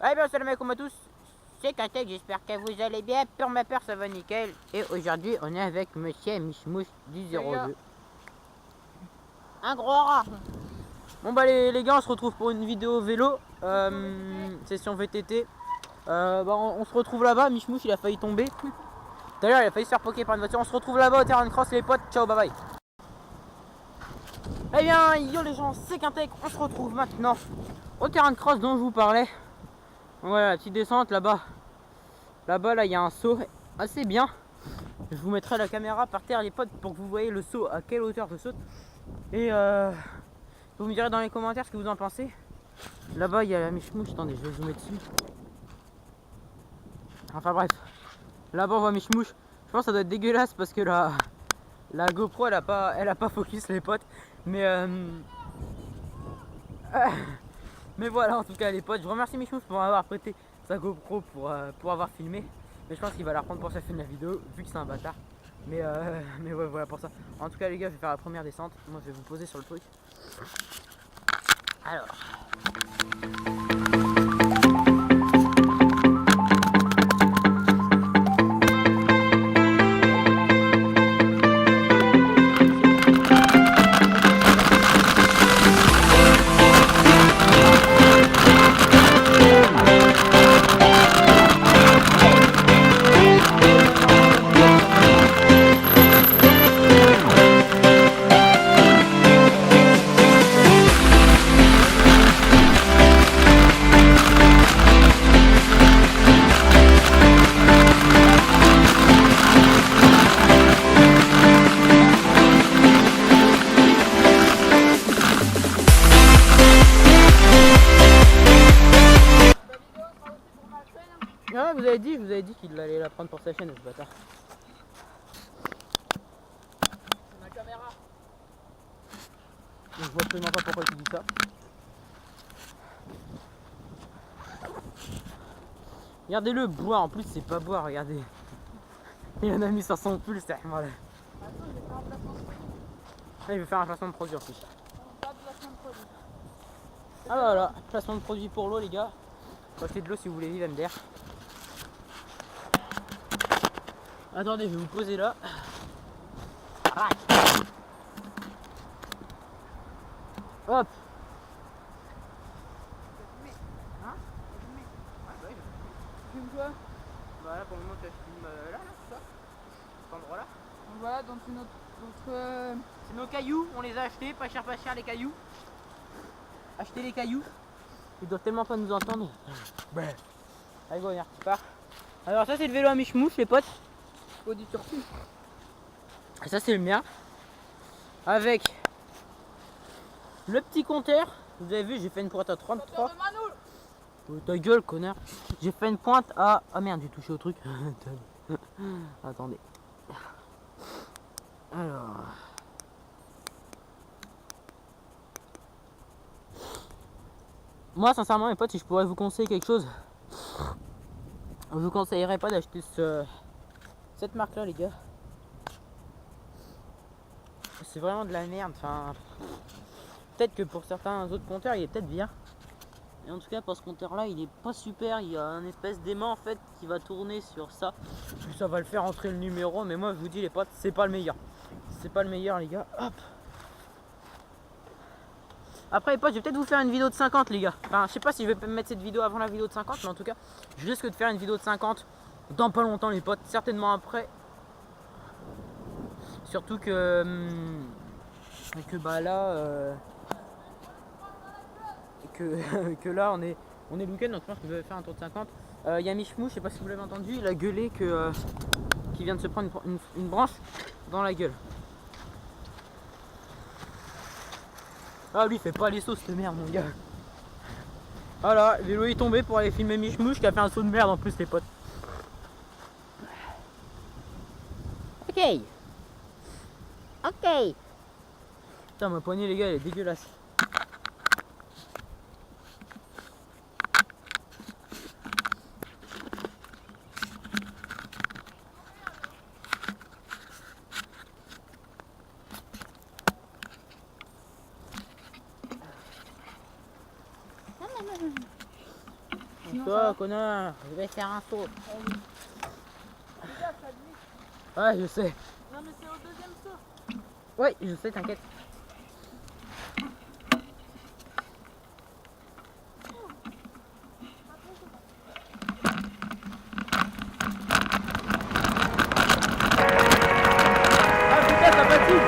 Eh bien, salam alaikum à tous, c'est Katek, j'espère que vous allez bien. Pour ma part, ça va nickel. Et aujourd'hui, on est avec monsieur Michmouche du 02. Un gros rat. Bon bah les gars, on se retrouve pour une vidéo vélo, session VTT. On se retrouve là-bas, Michmouche il a failli tomber. D'ailleurs, il a failli se faire poker par une voiture. On se retrouve là-bas au terrain de cross les potes, ciao, bye bye. Eh bien, yo les gens, c'est Katek, on se retrouve maintenant au terrain de cross dont je vous parlais. Voilà, la petite descente là-bas. Là-bas, là, il y a un saut assez bien. Je vous mettrai la caméra par terre, les potes, pour que vous voyez le saut, à quelle hauteur je saute. Et vous me direz dans les commentaires ce que vous en pensez. Là-bas, il y a la Michmouche. Attendez, je vais zoomer dessus. Enfin bref. Là-bas, on voit Michmouche. Je pense que ça doit être dégueulasse parce que la GoPro, elle a pas focus, les potes. Mais voilà, en tout cas, les potes, je remercie Michmouche pour avoir prêté sa GoPro pour avoir filmé. Mais je pense qu'il va la reprendre pour sa fin de la vidéo, vu que c'est un bâtard. Mais ouais, voilà pour ça. En tout cas, les gars, je vais faire la première descente. Moi, je vais vous poser sur le truc. Alors. Ah, je vous avez dit qu'il allait la prendre pour sa chaîne, ce bâtard. C'est ma caméra. Donc, je vois absolument pas pourquoi tu dis ça. Regardez-le boire, en plus c'est pas boire, regardez. Il en a mis sur son pull, c'est mal. Il veut faire un placement de produit en plus. Ah bah voilà, placement de produit pour l'eau les gars. Achetez de l'eau si vous voulez vivre MDR. Attendez, je vais vous poser là. Hop. Hein? Tu filmes quoi? Bah là pour le moment tu filmes là, c'est ça? Cet endroit là? Voilà, donc c'est notre... C'est nos cailloux, on les a achetés, pas cher les cailloux. Achetez les cailloux. Ils doivent tellement pas nous entendre. Ouais. Allez go, on repart. Alors ça c'est le vélo à Michmouche les potes. Faut du surtout. Et ça c'est le mien. Avec le petit compteur. Vous avez vu, j'ai fait une pointe à 33. Oh, ta gueule connard. J'ai fait une pointe à... Ah merde, j'ai touché au truc. Attendez. Alors... Moi sincèrement mes potes, si je pourrais vous conseiller quelque chose, je vous conseillerais pas d'acheter cette marque là les gars. C'est vraiment de la merde. Enfin, peut-être que pour certains autres compteurs il est peut-être bien. Et en tout cas pour ce compteur là il est pas super. Il y a un espèce d'aimant en fait qui va tourner sur ça. Ça va le faire entrer le numéro. Mais moi je vous dis les potes, c'est pas le meilleur. C'est pas le meilleur les gars. Hop. Après les potes, je vais peut-être vous faire une vidéo de 50 les gars. Enfin, je sais pas si je vais mettre cette vidéo avant la vidéo de 50, mais en tout cas, je risque de faire une vidéo de 50 dans pas longtemps les potes, certainement après. Surtout que bah là que là on est le week-end, donc je pense que je vais faire un tour de 50. Il y a Michmouche, je sais pas si vous l'avez entendu, il a gueulé que qu'il vient de se prendre une branche dans la gueule. Ah lui il fait pas les sauts cette merde mon gars. Voilà, le vélo est tombé pour aller filmer Michmouche qui a fait un saut de merde en plus les potes. Ok. Ok. Putain ma poignée les gars elle est dégueulasse. sinon Toi, ça va. connard, je vais faire un saut. Allez. Les gars, ça glisse. Ouais, je sais. Non mais c'est au deuxième saut. Ouais, je sais, t'inquiète. Ah putain, ça fatigue.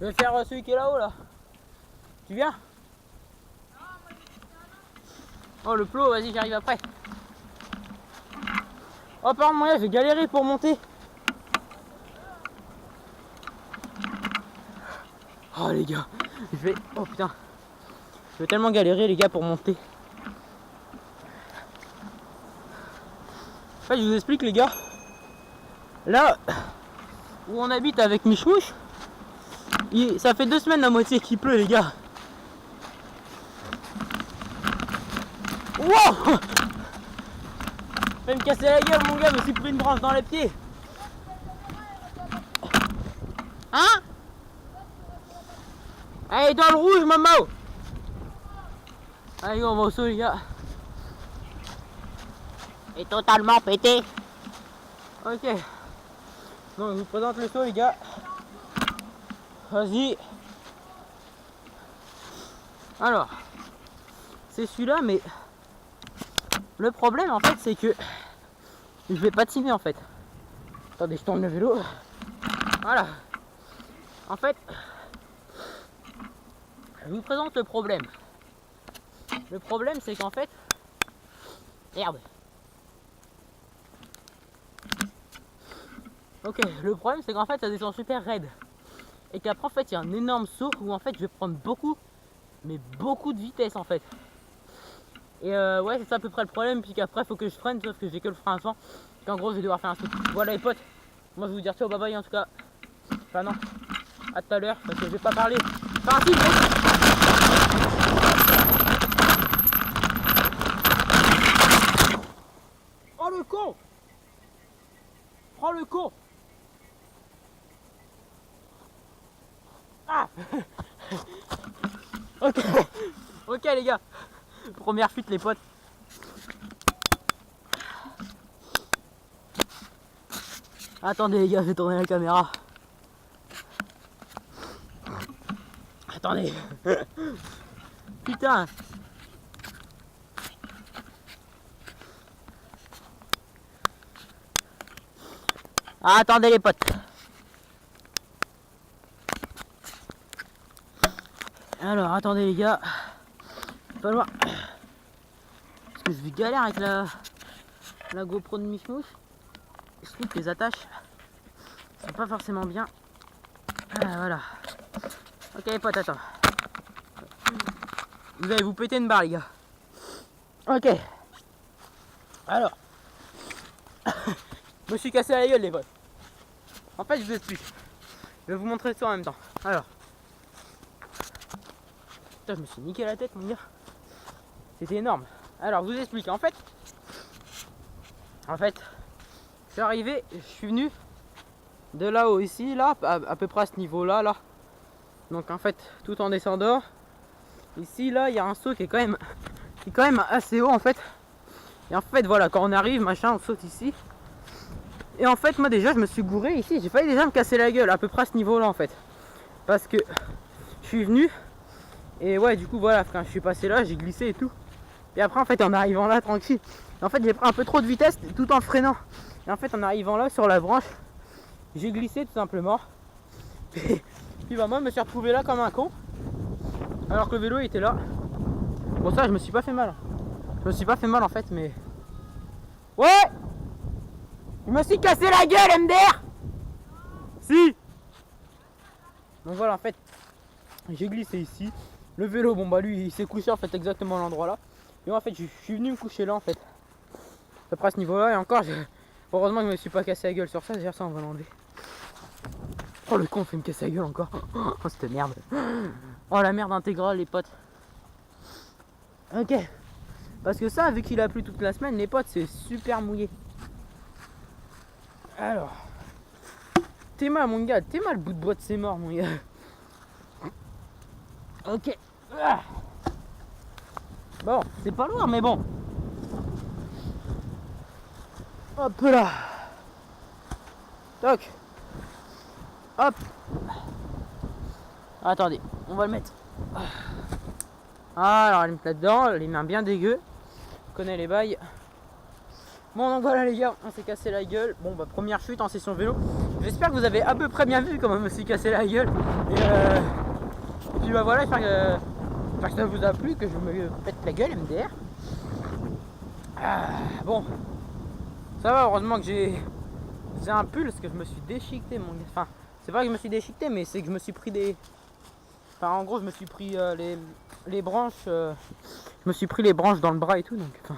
Je vais faire celui qui est là-haut là. Tu viens? Oh le plot, vas-y j'arrive après. Oh pardon moi j'ai galéré pour monter. Oh les gars, je vais. Oh putain. Je vais tellement galérer les gars pour monter. En fait je vous explique les gars. Là où on habite avec Michmouche, ça fait 2 semaines à moitié qu'il pleut les gars. Wow! Je vais me casser la gueule mon gars, je me suis pris une branche dans les pieds. Hein? Allez dans le rouge maman. Allez on va au saut les gars. Et totalement pété. Ok. Donc je vous présente le saut les gars. Vas-y. Alors. C'est celui-là mais. Le problème en fait c'est que. Je vais patiner en fait. Attendez je tourne le vélo. Voilà. En fait. Je vous présente le problème. Le problème c'est qu'en fait. Merde. Ok, le problème c'est qu'en fait ça descend super raide. Et qu'après en fait il y a un énorme saut où en fait je vais prendre beaucoup, mais beaucoup de vitesse en fait. Et ouais c'est ça à peu près le problème, puis qu'après il faut que je freine sauf que j'ai que le frein avant. Qu'en gros je vais devoir faire un saut. Voilà les potes, moi je vais vous dire ciao bye bye en tout cas. Enfin non, à tout à l'heure parce que je vais pas parler. Enfin si, oh le con! Prends le con! Ah. Ok, ok les gars, première fuite les potes. Attendez les gars, je vais tourner la caméra. Attendez. Putain. Ah, attendez les potes. Alors attendez les gars. Pas loin. Parce que je vais galère avec la GoPro de Mifmouche. Je trouve que les attaches sont pas forcément bien. Ah, voilà. Ok les potes, attends. Vous allez vous péter une barre les gars. Ok. Alors. Je me suis cassé la gueule les potes. En fait je vous explique. Je vais vous montrer ça en même temps. Alors. Putain, je me suis niqué la tête mon gars. C'était énorme. Alors je vous explique. En fait. Je suis arrivé. Je suis venu de là-haut ici, là, à peu près à ce niveau-là, là. Donc en fait, tout en descendant. Ici, là, il y a un saut qui est quand même assez haut en fait. Et en fait, voilà, quand on arrive, machin, on saute ici. Et en fait, moi déjà, je me suis gouré ici. J'ai failli déjà me casser la gueule à peu près à ce niveau-là en fait. Parce que je suis venu. Et ouais, du coup, voilà, quand je suis passé là, j'ai glissé et tout. Et après, en fait, en arrivant là, tranquille. En fait, j'ai pris un peu trop de vitesse tout en freinant. Et en fait, en arrivant là, sur la branche, j'ai glissé tout simplement. Et puis bah, moi, je me suis retrouvé là comme un con. Alors que le vélo il était là. Bon, ça, je me suis pas fait mal. Je me suis pas fait mal en fait, mais. Ouais! Je me suis cassé la gueule, MDR! Si! Donc voilà, en fait, j'ai glissé ici. Le vélo, bon bah lui, il s'est couché en fait exactement à l'endroit là. Et en fait, je suis venu me coucher là en fait. À peu près à ce niveau-là. Et encore, heureusement que je me suis pas cassé la gueule sur ça. Déjà, ça, on va l'enlever. Oh, le con, fait me casser la gueule encore. Oh, cette merde. Oh, la merde intégrale, les potes. Ok. Parce que ça, vu qu'il a plu toute la semaine, les potes, c'est super mouillé. Alors. T'es mal, mon gars. T'es mal, le bout de boîte, c'est mort, mon gars. Ok. Ah. Bon, c'est pas loin, mais bon. Hop là. Toc. Hop. Attendez, on va le mettre. Ah, alors, elle me là-dedans, les mains bien dégueu. Je connais les bails. Bon, donc voilà les gars, on s'est cassé la gueule. Bon, bah, première chute en session vélo. J'espère que vous avez à peu près bien vu comment je me suis cassé la gueule. Et puis bah voilà, j'espère que ça vous a plu, que je me pète la gueule, MDR. Ah, bon, ça va, heureusement que j'ai un pull parce que je me suis déchiqueté, mon gars. Enfin, c'est pas que je me suis déchiqueté, mais c'est que je me suis pris des. Enfin, en gros, je me suis pris les branches. Je me suis pris les branches dans le bras et tout, donc. Enfin,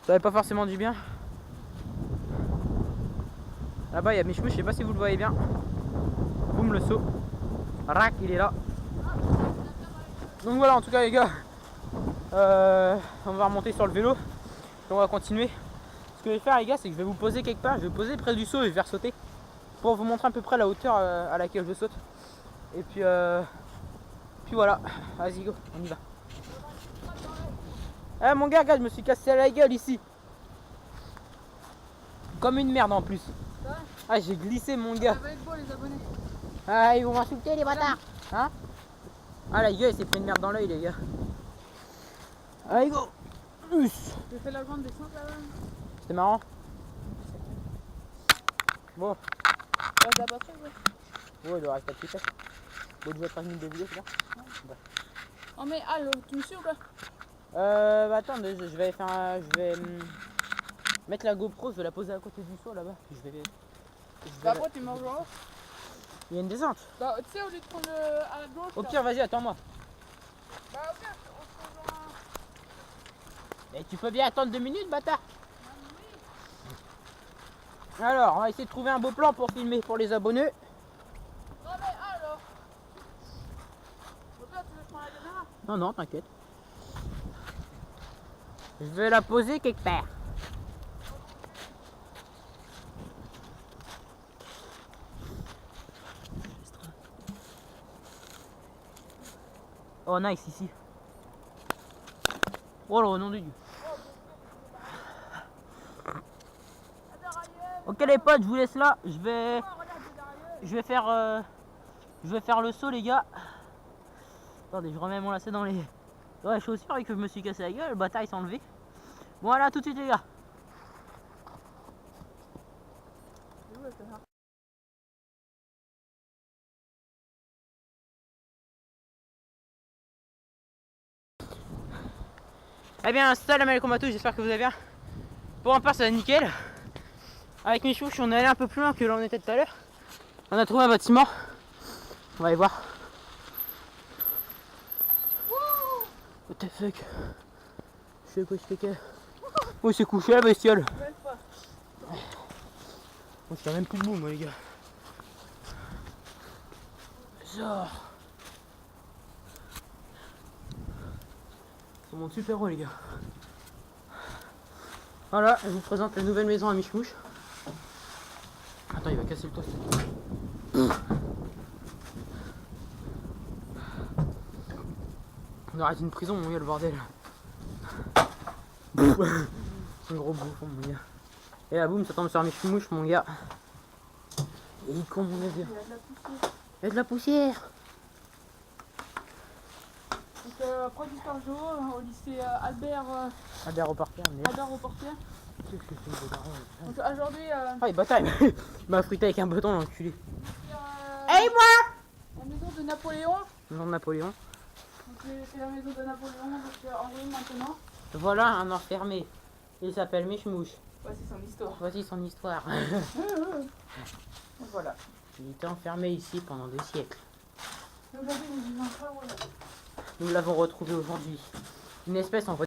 ça avait pas forcément du bien. Là-bas, il y a Michmouche, je sais pas si vous le voyez bien. Boum, le saut. Rac, il est là. Donc voilà, en tout cas, les gars, on va remonter sur le vélo. Et on va continuer. Ce que je vais faire, les gars, c'est que je vais vous poser quelque part. Je vais vous poser près du saut et je vais faire sauter. Pour vous montrer à peu près la hauteur à laquelle je saute. Et puis voilà. Vas-y, go, on y va. Eh mon gars, regarde, je me suis cassé la gueule ici. Comme une merde en plus. Ah, j'ai glissé, mon gars. Ça va être beau les abonnés. Ah, ils vont m'insulter les bâtards. Hein? Ah, la gueule, il s'est pris une merde dans l'œil, les gars. Allez, go. J'ai fait la grande descente là-bas. C'était marrant. Bon. Ouais, t'as pas trop, ouais. Ouais, il doit rester à petite tête. Bon, tu vas 5 minutes de vidéo, c'est ça? Ouais. Oh, mais ah, tu me suis ou pas? Bah attends, je vais faire je vais mettre la GoPro, je vais la poser à côté du saut là-bas. Bah, après, tu manges en haut. Il y a une descente. Bah, tu sais, au lieu de prendre à gauche. Au là. pire, vas-y, attends-moi. Bah, au pire, on se prend Et tu peux bien attendre 2 minutes, bâtard. Alors, on va essayer de trouver un beau plan pour filmer pour les abonnés. Non, mais alors. Au pire, tu veux prendre la caméra? Non, non, t'inquiète. Je vais la poser quelque part. Oh, nice, ici. Oh là, au nom de Dieu. Ok les potes, je vous laisse là. Je vais faire le saut, les gars. Attendez, je remets mon lacet dans les chaussures et que je me suis cassé la gueule. Le bâtard il s'est enlevé. Bon, voilà, tout de suite, les gars. c'est ça. Eh bien, salam alaikum à tous, j'espère que vous allez bien. Pour ma part, ça va nickel. Avec mes chouches, on est allé un peu plus loin que l'on était tout à l'heure. On a trouvé un bâtiment. On va aller voir. What the fuck? Je sais quoi, je fais que. Oh, c'est couché la bestiole. On tient même plus debout, moi, les gars. Ça. On monte super haut, les gars. Voilà, je vous présente la nouvelle maison à Michmouche. Attends, il va casser le toit. On arrête une prison, mon gars, le bordel. C'est un gros bouffon, mon gars. Et là, boum, ça tombe sur Michmouche, mon gars. Et il est con, mon gars. Il y a de la poussière. Donc, prof d'histoire géo au lycée Albert Reporter, mais. Albert Reporter. Qu'est-ce que c'est que ce daron, là? Donc aujourd'hui, Ah, il bataille. Il m'a frité avec un bâton, l'enculé. hey, moi la maison de Napoléon. Maison de Napoléon. Donc c'est la maison de Napoléon, donc en ruine maintenant. Voilà un enfermé. Il s'appelle Michmouche. Voici son histoire. Voici son histoire. Donc voilà. Il était enfermé ici pendant des siècles. Aujourd'hui, nous vivons très heureux. Nous l'avons retrouvé aujourd'hui. Une espèce en voie